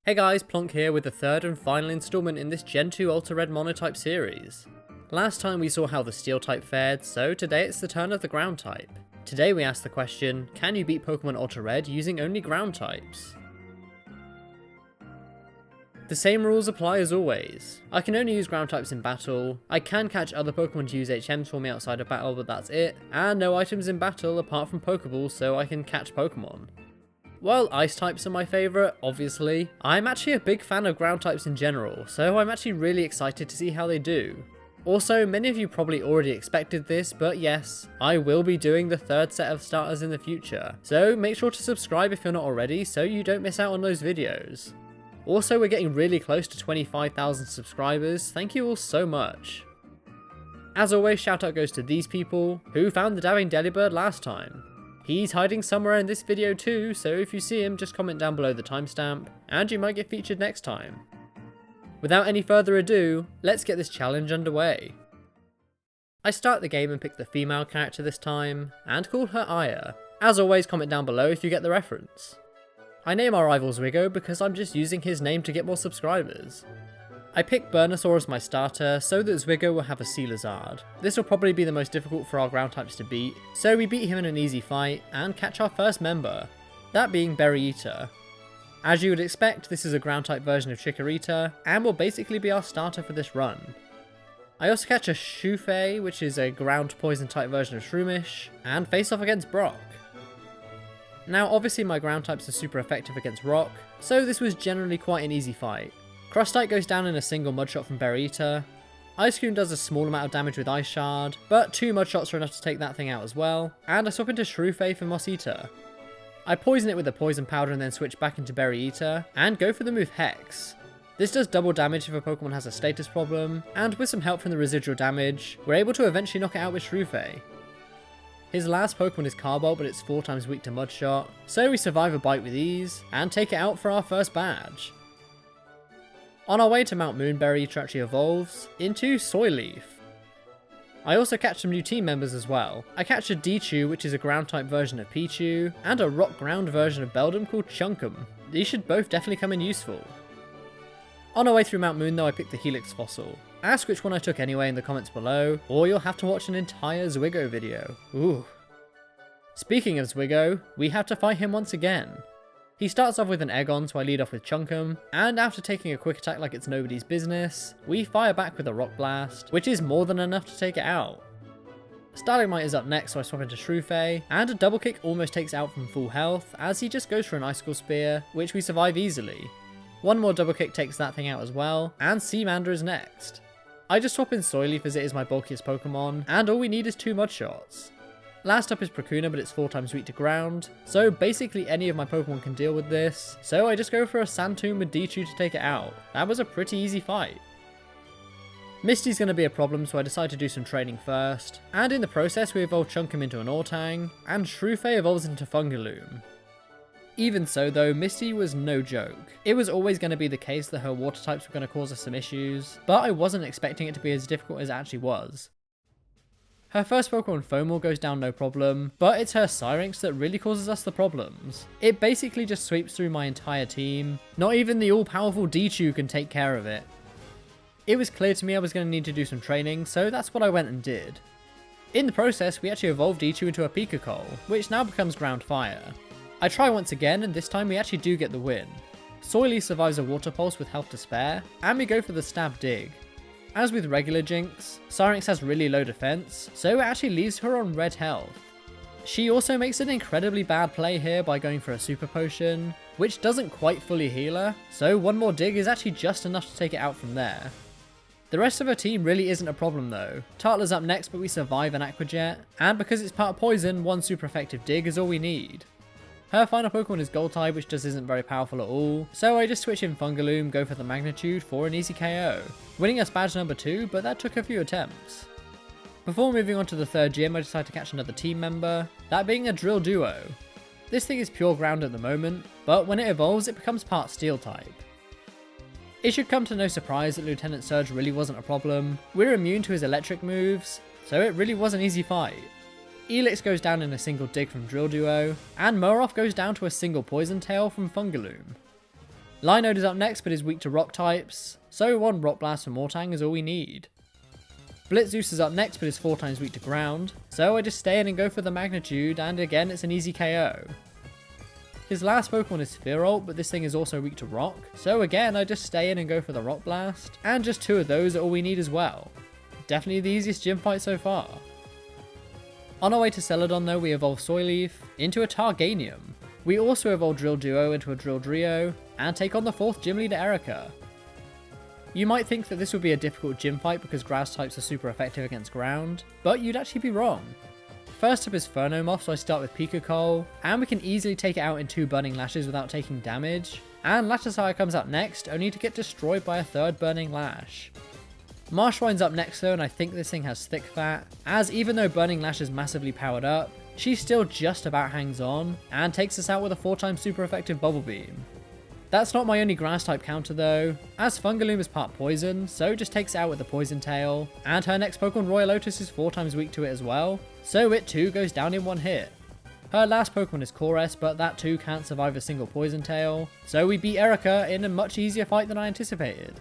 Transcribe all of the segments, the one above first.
Hey guys, Plonk here with the third and final installment in this Gen 2 AlteRed monotype series. Last time we saw how the steel type fared, so today it's the turn of the ground type. Today we ask the question, can you beat Pokemon AlteRed using only ground types? The same rules apply as always. I can only use ground types in battle, I can catch other Pokemon to use HMs for me outside of battle, but that's it, and no items in battle apart from Pokeballs so I can catch Pokemon. While ice types are my favourite, obviously, I'm actually a big fan of ground types in general, so I'm actually really excited to see how they do. Also, many of you probably already expected this, but yes, I will be doing the third set of starters in the future, so make sure to subscribe if you're not already so you don't miss out on those videos. Also, we're getting really close to 25,000 subscribers, thank you all so much. As always, shout out goes to these people, who found the dabbing Delibird last time. He's hiding somewhere in this video too, so if you see him just comment down below the timestamp, and you might get featured next time. Without any further ado, let's get this challenge underway. I start the game and pick the female character this time, and call her Aya. As always, comment down below if you get the reference. I name our rival Zwigo because I'm just using his name to get more subscribers. I pick Burnosaur as my starter so that Zwigo will have a Sea Lizard. This will probably be the most difficult for our ground types to beat, so we beat him in an easy fight and catch our first member, that being Berry Eater. As you would expect, this is a ground type version of Chikorita and will basically be our starter for this run. I also catch a Shufe, which is a ground poison type version of Shroomish, and face off against Brock. Now obviously my ground types are super effective against rock, so this was generally quite an easy fight. Crustite goes down in a single Mudshot from Berry Eater. Ice Cream does a small amount of damage with Ice Shard, but 2 Mudshots are enough to take that thing out as well, and I swap into Shroofe for Moss Eater. I poison it with a Poison Powder and then switch back into Berry Eater, and go for the move Hex. This does double damage if a Pokemon has a status problem, and with some help from the residual damage, we're able to eventually knock it out with Shroofe. His last Pokemon is Carbolt, but it's 4 times weak to Mudshot, so we survive a bite with ease, and take it out for our first badge. On our way to Mount Moon, Berry Eater actually evolves into Soyleaf. I also catch some new team members as well. I catch a Deechu, which is a ground type version of Pichu, and a rock ground version of Beldum called Chunkum. These should both definitely come in useful. On our way through Mount Moon though, I picked the Helix fossil. Ask which one I took anyway in the comments below, or you'll have to watch an entire Zwigo video. Ooh. Speaking of Zwigo, we have to fight him once again. He starts off with an Eggon, so I lead off with Chunkum, and after taking a quick attack like it's nobody's business, we fire back with a Rock Blast, which is more than enough to take it out. Starligmite is up next, so I swap into Shroofe, and a double kick almost takes it out from full health, as he just goes for an Icicle Spear, which we survive easily. One more double kick takes that thing out as well, and Seamander is next. I just swap in Soyleaf as it is my bulkiest Pokemon, and all we need is 2 Mudshots. Last up is Prakuna, but it's 4 times weak to ground, so basically any of my Pokemon can deal with this, so I just go for a Sand Tomb with Deechu to take it out. That was a pretty easy fight. Misty's going to be a problem, so I decide to do some training first, and in the process we evolve Chunkum into an Ortang, and Shroofe evolves into Fungaloom. Even so though, Misty was no joke. It was always going to be the case that her water types were going to cause us some issues, but I wasn't expecting it to be as difficult as it actually was. Her first Pokemon Fomal goes down no problem, but it's her Syrinx that really causes us the problems. It basically just sweeps through my entire team. Not even the all-powerful Deechu can take care of it. It was clear to me I was going to need to do some training, so that's what I went and did. In the process, we actually evolved Deechu into a Pika-Cole, which now becomes Ground Fire. I try once again, and this time we actually do get the win. Soyleaf survives a Water Pulse with health to spare, and we go for the Stab Dig. As with regular Jinx, Syrinx has really low defense, so it actually leaves her on red health. She also makes an incredibly bad play here by going for a Super Potion, which doesn't quite fully heal her, so one more dig is actually just enough to take it out from there. The rest of her team really isn't a problem though. Tartler's up next, but we survive an Aqua Jet, and because it's part poison, 1 super effective dig is all we need. Her final Pokemon is Gold type, which just isn't very powerful at all, so I just switch in Fungaloom, go for the Magnitude for an easy KO, winning us badge number 2, but that took a few attempts. Before moving on to the third gym, I decide to catch another team member, that being a Drill Duo. This thing is pure ground at the moment, but when it evolves it becomes part Steel type. It should come to no surprise that Lieutenant Surge really wasn't a problem. We're immune to his electric moves, so it really was an easy fight. Elix goes down in a single dig from Drill Duo, and Moroff goes down to a single Poison Tail from Fungaloom. Linode is up next but is weak to rock types, so one rock blast from Mortang is all we need. Blitzeus is up next but is 4 times weak to ground, so I just stay in and go for the magnitude, and again it's an easy KO. His last Pokemon is Spherolt, but this thing is also weak to rock, so again I just stay in and go for the rock blast, and just 2 of those are all we need as well. Definitely the easiest gym fight so far. On our way to Celadon though, we evolve Soyleaf into a Targanium. We also evolve Drill Duo into a Drill Drio, and take on the 4th gym leader Erica. You might think that this would be a difficult gym fight because grass types are super effective against ground, but you'd actually be wrong. First up is Phernomoth, so I start with Pico, and we can easily take it out in 2 Burning Lashes without taking damage, and Latisire comes out next, only to get destroyed by a 3rd Burning Lash. Marshwine's up next though, and I think this thing has Thick Fat, as even though Burning Lash is massively powered up, she still just about hangs on, and takes us out with a 4 times super effective Bubble Beam. That's not my only grass type counter though, as Fungaloom is part poison, so just takes it out with a Poison Tail, and her next Pokemon Royal Lotus is 4 times weak to it as well, so it too goes down in 1 hit. Her last Pokemon is Chorus, but that too can't survive a single Poison Tail, so we beat Erica in a much easier fight than I anticipated.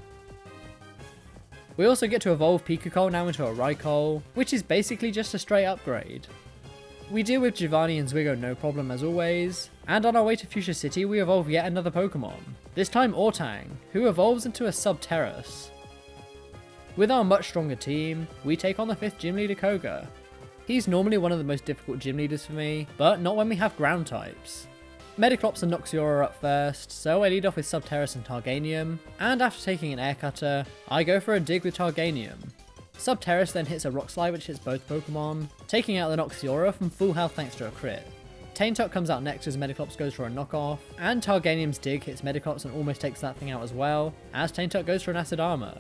We also get to evolve Pico now into a Raikou, which is basically just a straight upgrade. We deal with Giovanni and Zwigo no problem as always, and on our way to Fuchsia City we evolve yet another Pokemon, this time Ortang, who evolves into a Subterrace. With our much stronger team, we take on the 5th gym leader Koga. He's normally one of the most difficult gym leaders for me, but not when we have ground types. Mediclops and Noxiora are up first, so I lead off with Subterrace and Targanium, and after taking an Air Cutter, I go for a dig with Targanium. Subterrace then hits a Rock Slide which hits both Pokemon, taking out the Noxiora from full health thanks to a crit. Taintuck comes out next as Mediclops goes for a knockoff, and Targanium's dig hits Mediclops and almost takes that thing out as well, as Taintuck goes for an Acid Armor.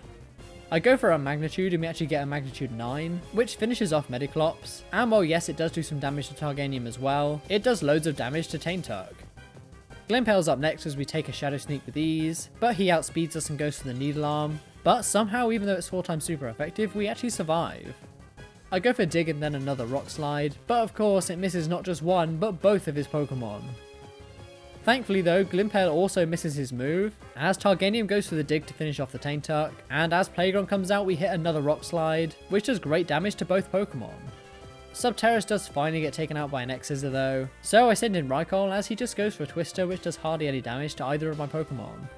I go for a Magnitude and we actually get a Magnitude 9, which finishes off Mediclops, and while yes it does do some damage to Targanium as well, it does loads of damage to Taintuck. Glimpale's up next as we take a Shadow Sneak with ease, but he outspeeds us and goes for the Needle Arm, but somehow even though it's 4 times super effective, we actually survive. I go for Dig and then another Rock Slide, but of course it misses not just one, but both of his Pokemon. Thankfully though, Glimpale also misses his move, as Targanium goes for the Dig to finish off the Taintuck, and as Playground comes out we hit another Rock Slide, which does great damage to both Pokemon. Subterrace does finally get taken out by an X-Scissor though, so I send in Raikou as he just goes for a Twister which does hardly any damage to either of my Pokemon.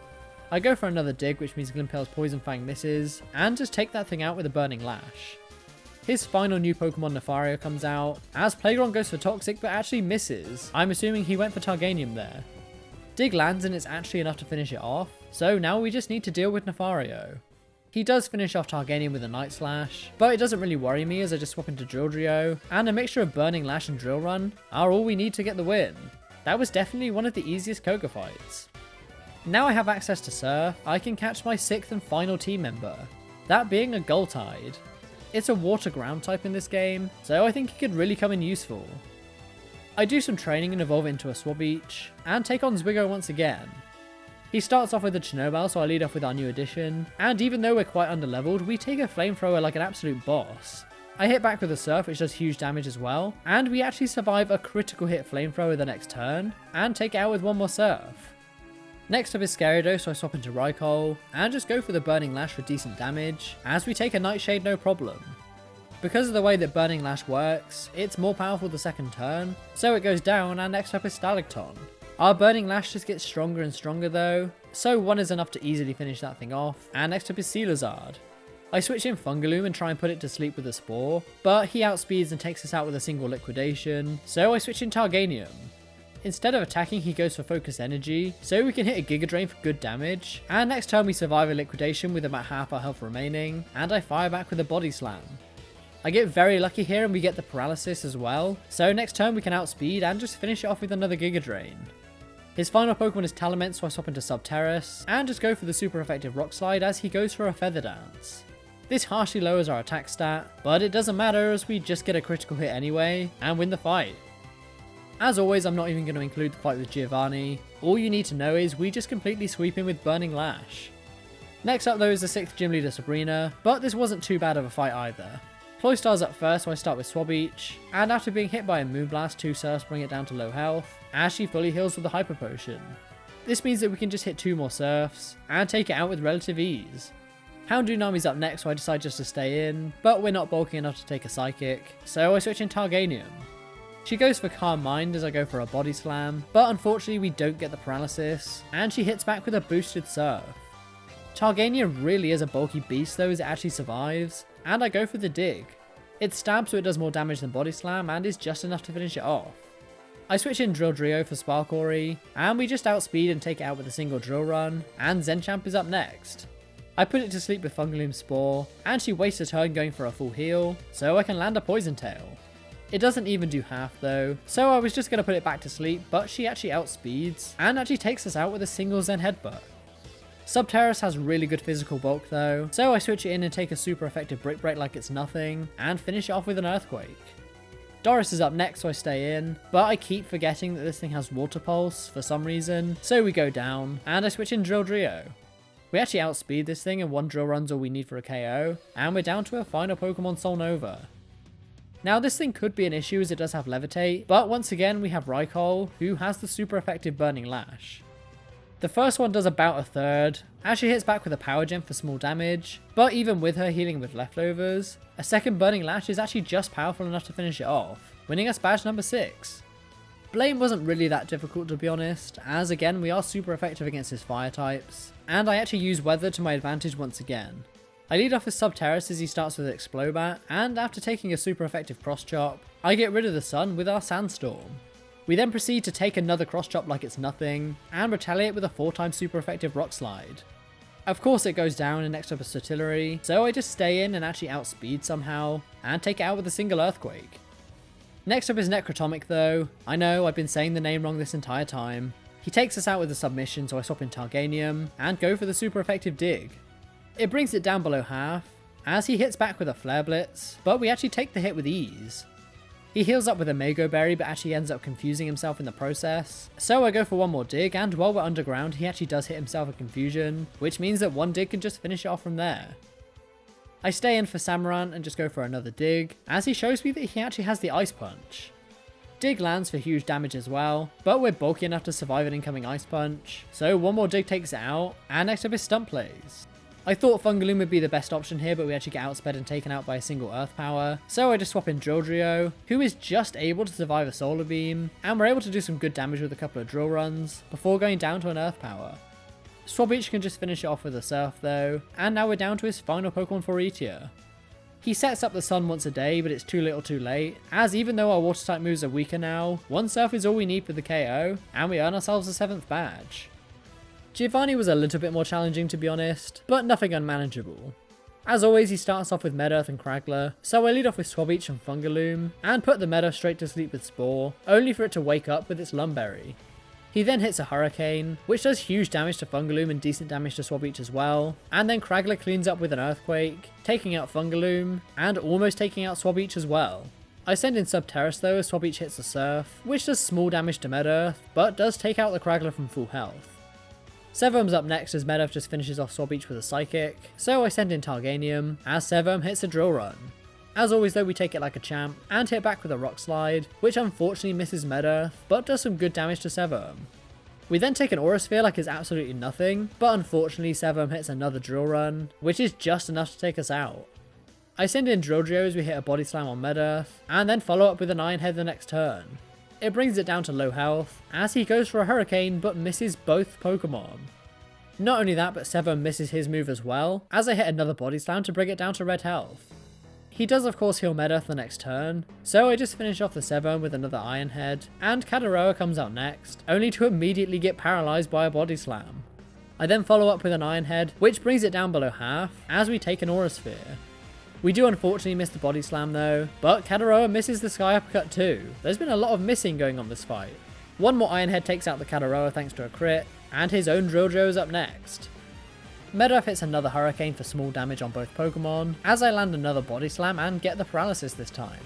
I go for another Dig which means Glimpale's Poison Fang misses, and just take that thing out with a Burning Lash. His final new Pokemon Nefario comes out, as Playground goes for Toxic but actually misses. I'm assuming he went for Targanium there. Dig lands and it's actually enough to finish it off, so now we just need to deal with Nefario. He does finish off Targanium with a Night Slash, but it doesn't really worry me as I just swap into Drill Trio, and a mixture of Burning Lash and Drill Run are all we need to get the win. That was definitely one of the easiest Koga fights. Now I have access to Surf, I can catch my 6th and final team member, that being a Goltide. It's a water ground type in this game, so I think it could really come in useful. I do some training and evolve into a Swabbeach, and take on Zwigo once again. He starts off with a Chernobyl, so I lead off with our new addition, and even though we're quite underleveled, we take a Flamethrower like an absolute boss. I hit back with a Surf which does huge damage as well, and we actually survive a critical hit Flamethrower the next turn, and take it out with one more Surf. Next up is Gyarados, so I swap into Raikou, and just go for the Burning Lash for decent damage, as we take a Nightshade no problem. Because of the way that Burning Lash works, it's more powerful the second turn, so it goes down, and next up is Stalacton. Our Burning Lash just gets stronger and stronger though, so 1 is enough to easily finish that thing off, and next up is Sealazard. I switch in Fungaloom and try and put it to sleep with a Spore, but he outspeeds and takes us out with a single Liquidation, so I switch in Targanium. Instead of attacking, he goes for Focus Energy, so we can hit a Giga Drain for good damage, and next turn we survive a Liquidation with about half our health remaining, and I fire back with a Body Slam. I get very lucky here and we get the Paralysis as well, so next turn we can outspeed and just finish it off with another Giga Drain. His final Pokemon is Talament, so I swap into Subterrace, and just go for the super effective Rock Slide as he goes for a Feather Dance. This harshly lowers our attack stat, but it doesn't matter as we just get a critical hit anyway, and win the fight. As always, I'm not even going to include the fight with Giovanni. All you need to know is we just completely sweep him with Burning Lash. Next up though is the 6th gym leader Sabrina, but this wasn't too bad of a fight either. Cloystar's up first, so I start with Swabbeach, and after being hit by a Moonblast, 2 Surfs bring it down to low health, as she fully heals with the Hyper Potion. This means that we can just hit 2 more Surfs and take it out with relative ease. Houndoomami's up next, so I decide just to stay in, but we're not bulky enough to take a Psychic, so I switch in Targanium. She goes for Calm Mind as I go for a Body Slam, but unfortunately we don't get the paralysis, and she hits back with a boosted Surf. Targanium really is a bulky beast though, as it actually survives, and I go for the Dig. It stabs so it does more damage than Body Slam and is just enough to finish it off. I switch in Drilldrio for Sparkori, and we just outspeed and take it out with a single Drill Run, and Zenchamp is up next. I put it to sleep with Fungaloom Spore, and she wastes a turn going for a full heal, so I can land a Poison Tail. It doesn't even do half though, so I was just going to put it back to sleep, but she actually outspeeds, and actually takes us out with a single Zen Headbutt. Subterrace has really good physical bulk though, so I switch it in and take a super effective Brick Break like it's nothing, and finish it off with an Earthquake. Doris is up next, so I stay in, but I keep forgetting that this thing has Water Pulse for some reason, so we go down, and I switch in Drilldrio. We actually outspeed this thing and 1 Drill Run's all we need for a KO, and we're down to a final Pokemon Solnova. Now this thing could be an issue as it does have Levitate, but once again we have Raikou, who has the super effective Burning Lash. The first one does about a third, as she hits back with a Power Gem for small damage, but even with her healing with leftovers, a second Burning Lash is actually just powerful enough to finish it off, winning us badge number 6. Blame wasn't really that difficult to be honest, as again we are super effective against his fire types, and I actually use Weather to my advantage once again. I lead off with Subterrace as he starts with Explobat, and after taking a super effective Cross Chop, I get rid of the Sun with our Sandstorm. We then proceed to take another Cross Chop like it's nothing, and retaliate with a 4x super effective Rock Slide. Of course it goes down and next up is Sotilary, so I just stay in and actually outspeed somehow, and take it out with a single Earthquake. Next up is Necrotomic though. I know, I've been saying the name wrong this entire time. He takes us out with a Submission, so I swap in Targanium, and go for the super effective Dig. It brings it down below half, as he hits back with a Flare Blitz, but we actually take the hit with ease. He heals up with a Mago Berry, but actually ends up confusing himself in the process, so I go for 1 more Dig, and while we're underground he actually does hit himself with Confusion, which means that 1 Dig can just finish it off from there. I stay in for Samurant and just go for another Dig, as he shows me that he actually has the Ice Punch. Dig lands for huge damage as well, but we're bulky enough to survive an incoming Ice Punch, so 1 more Dig takes it out, and next up is Stunt Plays. I thought Fungaloom would be the best option here, but we actually get outsped and taken out by a single Earth Power, so I just swap in Drilldrio, who is just able to survive a Solar Beam, and we're able to do some good damage with a couple of Drill Runs, before going down to an Earth Power. Swabich can just finish it off with a Surf though, and now we're down to his final Pokemon for Eetier. He sets up the Sun once a day, but it's too little too late, as even though our Water type moves are weaker now, 1 Surf is all we need for the KO, and we earn ourselves a 7th badge. Giovanni was a little bit more challenging to be honest, but nothing unmanageable. As always he starts off with Medearth and Cragler, so I lead off with Swabich and Fungaloom, and put the Medearth straight to sleep with Spore, only for it to wake up with its Lumberry. He then hits a Hurricane, which does huge damage to Fungaloom and decent damage to Swabich as well, and then Cragler cleans up with an Earthquake, taking out Fungaloom, and almost taking out Swabich as well. I send in Subterrace though as Swabich hits a Surf, which does small damage to Medearth, but does take out the Cragler from full health. Severum's up next as Medearth just finishes off Swabich with a Psychic, so I send in Targanium, as Severum hits a Drill Run. As always though we take it like a champ, and hit back with a Rock Slide, which unfortunately misses Medearth, but does some good damage to Severum. We then take an Aura Sphere like it's absolutely nothing, but unfortunately Severum hits another Drill Run, which is just enough to take us out. I send in Drilldrio as we hit a Body Slam on Medearth, and then follow up with an Iron Head the next turn. It brings it down to low health, as he goes for a Hurricane but misses both Pokemon. Not only that, but Severum misses his move as well, as I hit another Body Slam to bring it down to red health. He does of course heal Medearth the next turn, so I just finish off the Severum with another Iron Head, and Kadaroa comes out next, only to immediately get paralysed by a Body Slam. I then follow up with an Iron Head, which brings it down below half, as we take an Aura Sphere. We do unfortunately miss the Body Slam though, but Kadaroa misses the Sky Uppercut too. There's been a lot of missing going on this fight. 1 more Iron Head takes out the Kadaroa thanks to a crit, and his own Drilldrio is up next. Medearth hits another Hurricane for small damage on both Pokemon, as I land another Body Slam and get the paralysis this time.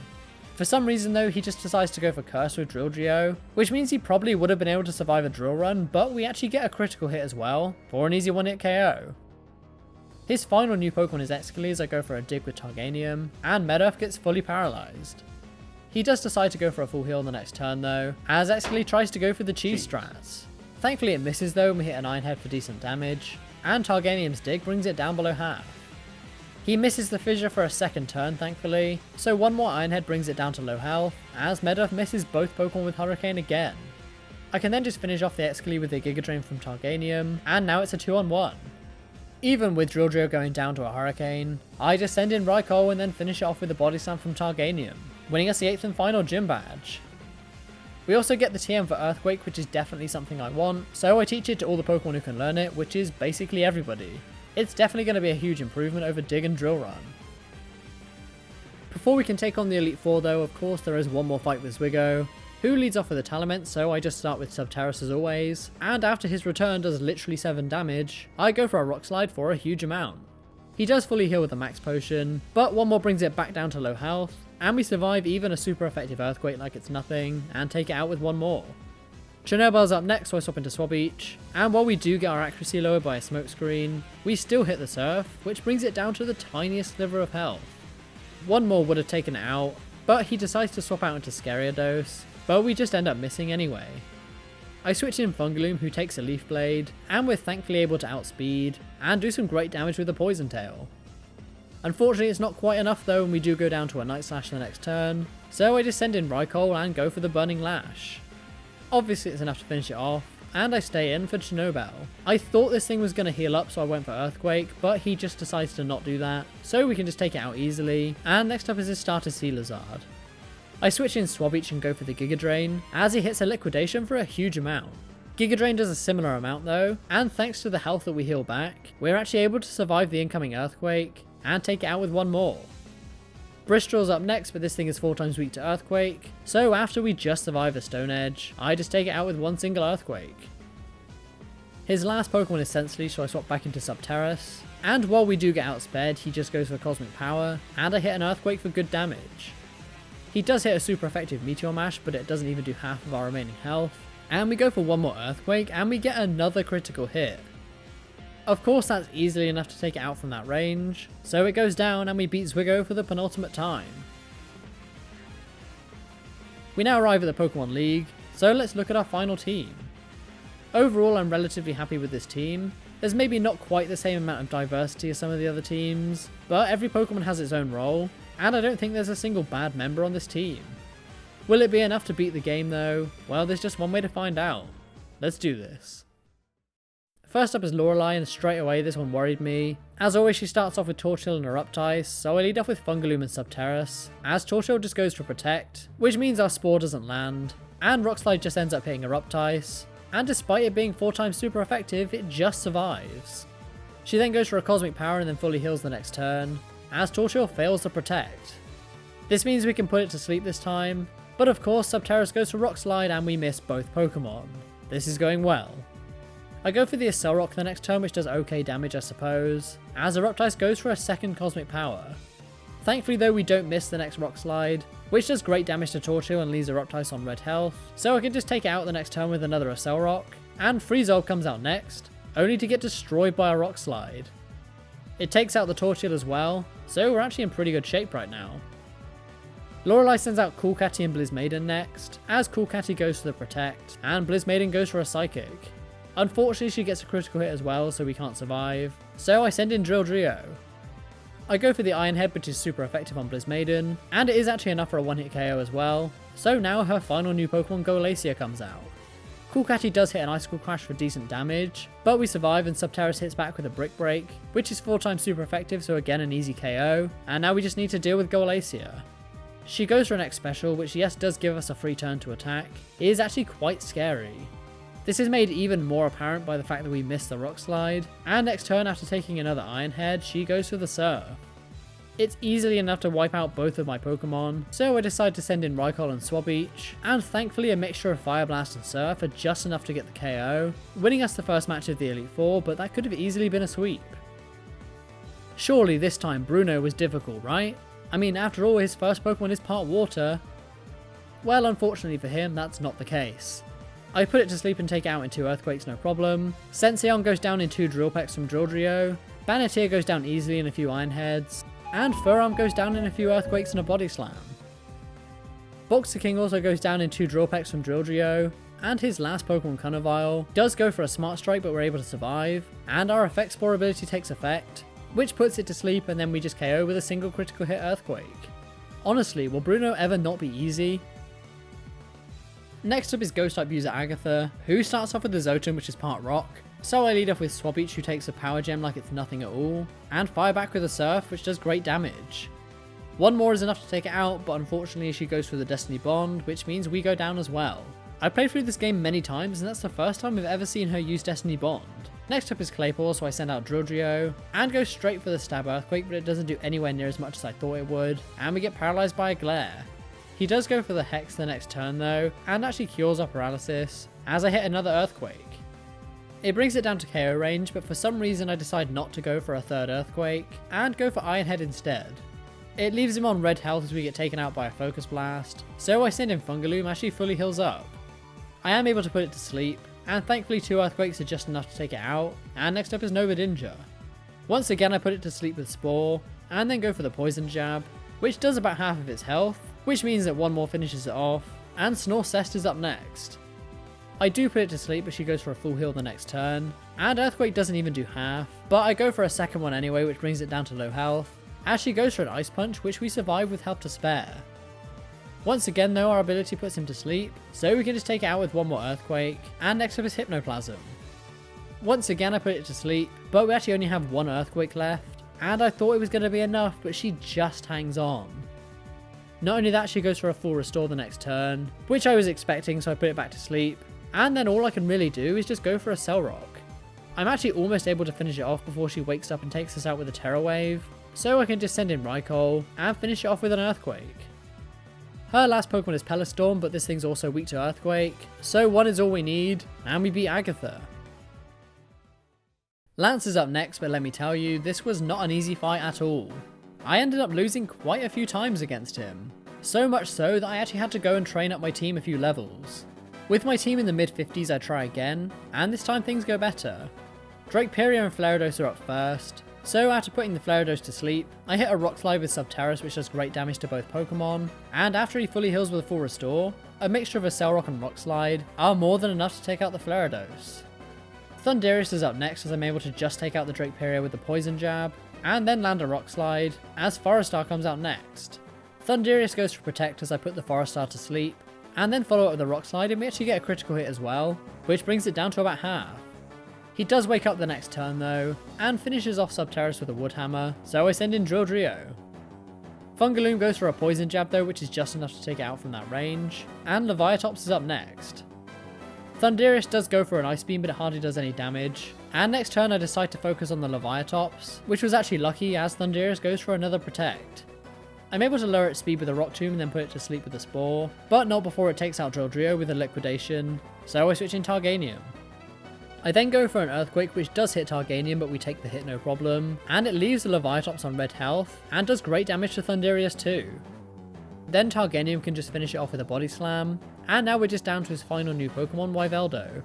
For some reason though, he just decides to go for Curse with Drilldrio, which means he probably would have been able to survive a Drill Run, but we actually get a critical hit as well, for an easy 1-hit KO. His final new Pokemon is Excalibur as I go for a Dig with Targanium, and Medearth gets fully paralysed. He does decide to go for a full heal on the next turn though, as Excalibur tries to go for the cheese strats. Thankfully it misses though and we hit an Iron Head for decent damage, and Targanium's Dig brings it down below half. He misses the fissure for a second turn thankfully, so one more Iron Head brings it down to low health, as Medivh misses both Pokemon with Hurricane again. I can then just finish off the Excalibur with a Giga Drain from Targanium, and now it's a 2-on-1. Even with Drilldrio going down to a Hurricane, I just send in Raikou and then finish it off with a Body Slam from Targanium, winning us the 8th and final gym badge. We also get the TM for Earthquake, which is definitely something I want, so I teach it to all the Pokemon who can learn it, which is basically everybody. It's definitely going to be a huge improvement over Dig and Drill Run. Before we can take on the Elite Four though, of course there is one more fight with Zwigo, who leads off with a Talament, so I just start with Subterrace as always, and after his return does literally 7 damage, I go for a Rock Slide for a huge amount. He does fully heal with a Max Potion, but one more brings it back down to low health, and we survive even a super effective Earthquake like it's nothing, and take it out with one more. Chernobyl's up next, so I swap into Swabbeach, and while we do get our accuracy lowered by a Smokescreen, we still hit the Surf, which brings it down to the tiniest sliver of health. One more would have taken it out, but he decides to swap out into Scariados, but we just end up missing anyway. I switch in Fungaloom, who takes a Leaf Blade, and we're thankfully able to outspeed, and do some great damage with the Poison Tail. Unfortunately it's not quite enough though, and we do go down to a Night Slash the next turn, so I just send in Raikou and go for the Burning Lash. Obviously it's enough to finish it off, and I stay in for Chernobyl. I thought this thing was going to heal up, so I went for Earthquake, but he just decides to not do that, so we can just take it out easily, and next up is his starter Sealazard. I switch in Swabbeach and go for the Giga Drain, as he hits a Liquidation for a huge amount. Giga Drain does a similar amount though, and thanks to the health that we heal back, we're actually able to survive the incoming Earthquake, and take it out with one more. Bristral's up next, but this thing is 4 times weak to Earthquake, so after we just survive a Stone Edge, I just take it out with one single Earthquake. His last Pokemon is Sensley, so I swap back into Subterrace, and while we do get outsped, he just goes for Cosmic Power, and I hit an Earthquake for good damage. He does hit a super effective Meteor Mash, but it doesn't even do half of our remaining health, and we go for one more Earthquake, and we get another critical hit. Of course that's easily enough to take it out from that range, so it goes down and we beat Zwigo for the penultimate time. We now arrive at the Pokemon League, so let's look at our final team. Overall I'm relatively happy with this team. There's maybe not quite the same amount of diversity as some of the other teams, but every Pokemon has its own role, and I don't think there's a single bad member on this team. Will it be enough to beat the game though? Well, there's just one way to find out. Let's do this. First up is Lorelei, and straight away this one worried me. As always she starts off with Torchill and Eruptice, so I lead off with Fungaloom and Subterrace, as Torchill just goes for Protect, which means our Spore doesn't land, and Rock Slide just ends up hitting Eruptice, and despite it being 4 times super effective, it just survives. She then goes for a Cosmic Power and then fully heals the next turn, as Torchill fails to Protect. This means we can put it to sleep this time, but of course Subterrace goes for Rock Slide and we miss both Pokemon. This is going well. I go for the Accel Rock the next turn, which does okay damage I suppose, as Eruptice goes for a second Cosmic Power. Thankfully though we don't miss the next Rock Slide, which does great damage to Torchill and leaves Eruptice on red health, so I can just take it out the next turn with another Accel Rock, and Freezeorb comes out next, only to get destroyed by a Rock Slide. It takes out the Torchill as well, so we're actually in pretty good shape right now. Lorelei sends out Cool Catty and Blizzmaiden next, as Cool Catty goes for the Protect, and Blizzmaiden goes for a Psychic. Unfortunately she gets a critical hit as well, so we can't survive, so I send in Drilldrio. I go for the Iron Head, which is super effective on Blizzmaiden, and it is actually enough for a one-hit KO as well, so now her final new Pokemon Goalacia comes out. Cool Catty does hit an Icicle Crash for decent damage, but we survive and Subterrace hits back with a Brick Break, which is 4 times super effective, so again an easy KO, and now we just need to deal with Goalacia. She goes for an X Special, which yes does give us a free turn to attack. It is actually quite scary. This is made even more apparent by the fact that we missed the Rock Slide, and next turn after taking another Iron Head, she goes for the Surf. It's easily enough to wipe out both of my Pokemon, so I decide to send in Raikou and Swabbeach, and thankfully a mixture of Fire Blast and Surf are just enough to get the KO, winning us the first match of the Elite Four, but that could have easily been a sweep. Surely this time Bruno was difficult, right? I mean, after all, his first Pokemon is part Water. Well, unfortunately for him, that's not the case. I put it to sleep and take it out in 2 Earthquakes, no problem. Senseion goes down in 2 Drill Pecks from Drilldrio. Banneteer goes down easily in a few Iron Heads. And Furarm goes down in a few Earthquakes and a Body Slam. Boxer King also goes down in 2 Drill Pecks from Drilldrio. and his last Pokemon Cunavile does go for a Smart Strike, but we're able to survive, and our Effect Spore ability takes effect, which puts it to sleep, and then we just KO with a single critical hit Earthquake. Honestly, will Bruno ever not be easy? Next up is Ghost type user Agatha, who starts off with the Zotom, which is part rock, so I lead off with Swabbeach, who takes a Power Gem like it's nothing at all, and fire back with a Surf, which does great damage. One more is enough to take it out, but unfortunately she goes for the Destiny Bond, which means we go down as well. I played through this game many times, and that's the first time we've ever seen her use Destiny Bond. Next up is Claypool, so I send out Drillgeo, and go straight for the Stab Earthquake, but it doesn't do anywhere near as much as I thought it would, and we get paralysed by a Glare. He does go for the Hex the next turn though, and actually cures our paralysis, as I hit another Earthquake. It brings it down to KO range, but for some reason I decide not to go for a third Earthquake, and go for Iron Head instead. It leaves him on red health as we get taken out by a Focus Blast, so I send in Fungaloom as she fully heals up. I am able to put it to sleep, and thankfully 2 Earthquakes are just enough to take it out, and next up is Novidinja. Once again I put it to sleep with Spore, and then go for the Poison Jab, which does about half of its health, which means that one more finishes it off, and Snorcest is up next. I do put it to sleep, but she goes for a full heal the next turn, and Earthquake doesn't even do half, but I go for a second one anyway, which brings it down to low health, as she goes for an Ice Punch, which we survive with health to spare. Once again though, our ability puts him to sleep, so we can just take it out with one more Earthquake, and next up is Hypnoplasm. Once again I put it to sleep, but we actually only have one Earthquake left, and I thought it was going to be enough, but she just hangs on. Not only that, she goes for a full restore the next turn, which I was expecting, so I put it back to sleep, and then all I can really do is just go for a Cell Rock. I'm actually almost able to finish it off before she wakes up and takes us out with a Terror Wave, so I can just send in Raikou and finish it off with an Earthquake. Her last Pokemon is Pellistorm, but this thing's also weak to Earthquake, so 1 is all we need, and we beat Agatha. Lance is up next, but let me tell you, this was not an easy fight at all. I ended up losing quite a few times against him, so much so that I actually had to go and train up my team a few levels. With my team in the mid 50s I try again, and this time things go better. Drakeperia and Flarados are up first, so after putting the Flarados to sleep, I hit a Rock Slide with Subterrace, which does great damage to both Pokemon, and after he fully heals with a full restore, a mixture of a Cell Rock and Rock Slide are more than enough to take out the Flarados. Thundurus is up next as I'm able to just take out the Drakeperia with the Poison Jab, and then land a Rock Slide, as Forestar comes out next. Thundurus goes for Protect as I put the Forestar to sleep, and then follow up with a Rock Slide, and we actually get a critical hit as well, which brings it down to about half. He does wake up the next turn though, and finishes off Subterrace with a Wood Hammer, so I send in Drillgeo. Fungaloom goes for a Poison Jab though, which is just enough to take it out from that range, and Leviatops is up next. Thundurus does go for an Ice Beam, but it hardly does any damage, and next turn I decide to focus on the Leviatops, which was actually lucky as Thundurus goes for another Protect. I'm able to lower its speed with a Rock Tomb and then put it to sleep with a Spore, but not before it takes out Drillgeo with a Liquidation, so I switch in Targanium. I then go for an Earthquake, which does hit Targanium, but we take the hit no problem, and it leaves the Leviatops on red health, and does great damage to Thundurus too. Then Targanium can just finish it off with a Body Slam, and now we're just down to his final new Pokemon, Yveldo.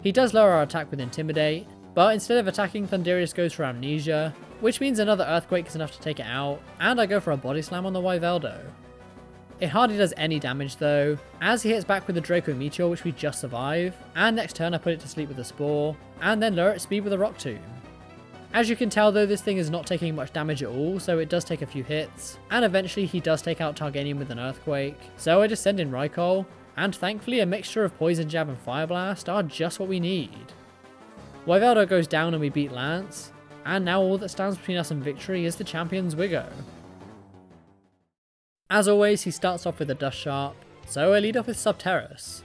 He does lower our attack with Intimidate, but instead of attacking, Thundurus goes for Amnesia, which means another Earthquake is enough to take it out, and I go for a Body Slam on the Yveldo. It hardly does any damage though, as he hits back with the Draco Meteor, which we just survive, and next turn I put it to sleep with a Spore, and then lower its speed with a Rock Tomb. As you can tell though, this thing is not taking much damage at all, so it does take a few hits, and eventually he does take out Targanium with an Earthquake, so I just send in Raikou, and thankfully a mixture of Poison Jab and Fire Blast are just what we need. Yveldo goes down and we beat Lance, and now all that stands between us and victory is the champion's Wiggo. As always, he starts off with a Dust Sharp, so I lead off with Subterrace.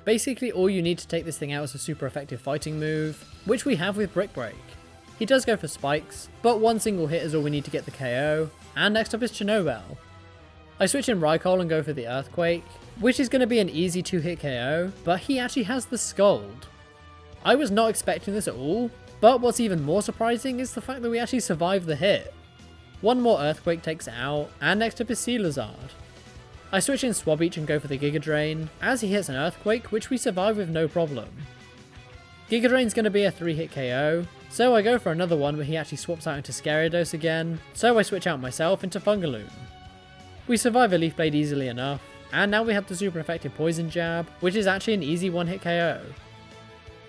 Basically all you need to take this thing out is a super effective fighting move, which we have with Brick Break. He does go for Spikes, but one single hit is all we need to get the KO, and next up is Chernobyl. I switch in Raikou and go for the Earthquake, which is going to be an easy 2-hit KO, but he actually has the Scald. I was not expecting this at all, but what's even more surprising is the fact that we actually survived the hit. One more Earthquake takes it out, and next up is Sealazard. I switch in Swabbeach and go for the Giga Drain, as he hits an Earthquake, which we survive with no problem. Giga Drain's going to be a 3-hit KO, so I go for another one, but he actually swaps out into Gyarados again, so I switch out myself into Fungaloom. We survive a Leaf Blade easily enough, And now we have the super effective poison jab, which is actually an easy one-hit KO.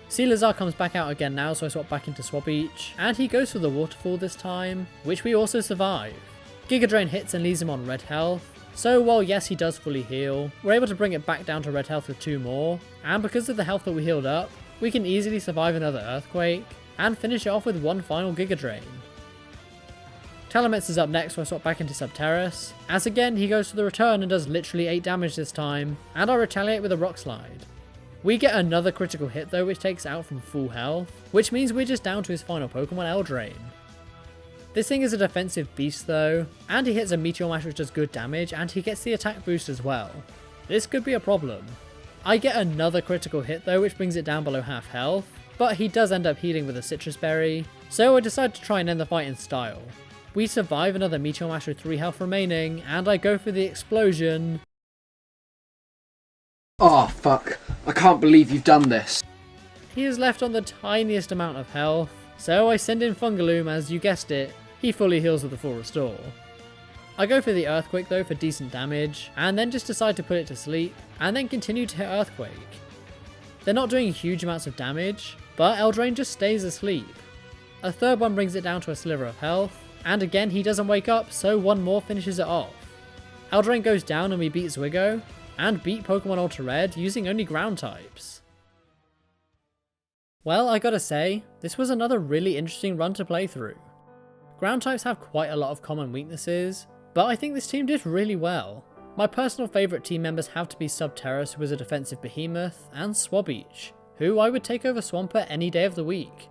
Sealazar comes back out again now, so I swap back into Swabbeach, and he goes for the waterfall this time, which we also survive. Giga Drain hits and leaves him on red health, so while yes he does fully heal, we're able to bring it back down to red health with 2 more, and because of the health that we healed up, we can easily survive another Earthquake, and finish it off with one final Giga Drain. Telemetz is up next, so I swap back into Subterrace, as again he goes for the return and does literally 8 damage this time, and I retaliate with a Rock Slide. We get another critical hit though, which takes out from full health, which means we're just down to his final Pokemon, Eldraine. This thing is a defensive beast though, and he hits a Meteor Mash which does good damage, and he gets the attack boost as well. This could be a problem. I get another critical hit though, which brings it down below half health, but he does end up healing with a Citrus Berry, so I decide to try and end the fight in style. We survive another Meteor Mash with 3 health remaining, and I go for the explosion. Oh fuck, I can't believe you've done this. He is left on the tiniest amount of health, so I send in Fungaloom as you guessed it, he fully heals with the full restore. I go for the Earthquake though for decent damage, and then just decide to put it to sleep, and then continue to hit Earthquake. They're not doing huge amounts of damage, but Eldraine just stays asleep. A third one brings it down to a sliver of health, and again he doesn't wake up, so one more finishes it off. Eldraine goes down and we beat Zwigo, and beat Pokemon AlteRed using only ground types. Well, I gotta say, this was another really interesting run to play through. Ground types have quite a lot of common weaknesses, but I think this team did really well. My personal favourite team members have to be Subterrace, who was a defensive behemoth, and Swabbeach, who I would take over Swampert any day of the week.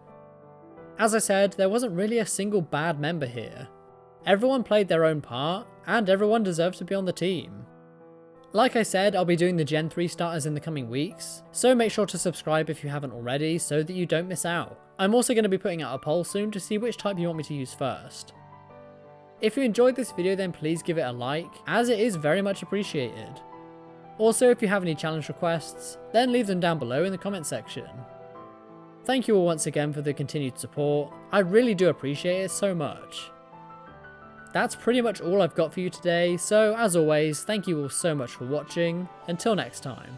As I said, there wasn't really a single bad member here. Everyone played their own part, and everyone deserves to be on the team. Like I said, I'll be doing the Gen 3 starters in the coming weeks, so make sure to subscribe if you haven't already so that you don't miss out. I'm also going to be putting out a poll soon to see which type you want me to use first. If you enjoyed this video then please give it a like, as it is very much appreciated. Also, if you have any challenge requests, then leave them down below in the comment section. Thank you all once again for the continued support, I really do appreciate it so much. That's pretty much all I've got for you today, so as always, thank you all so much for watching. Until next time.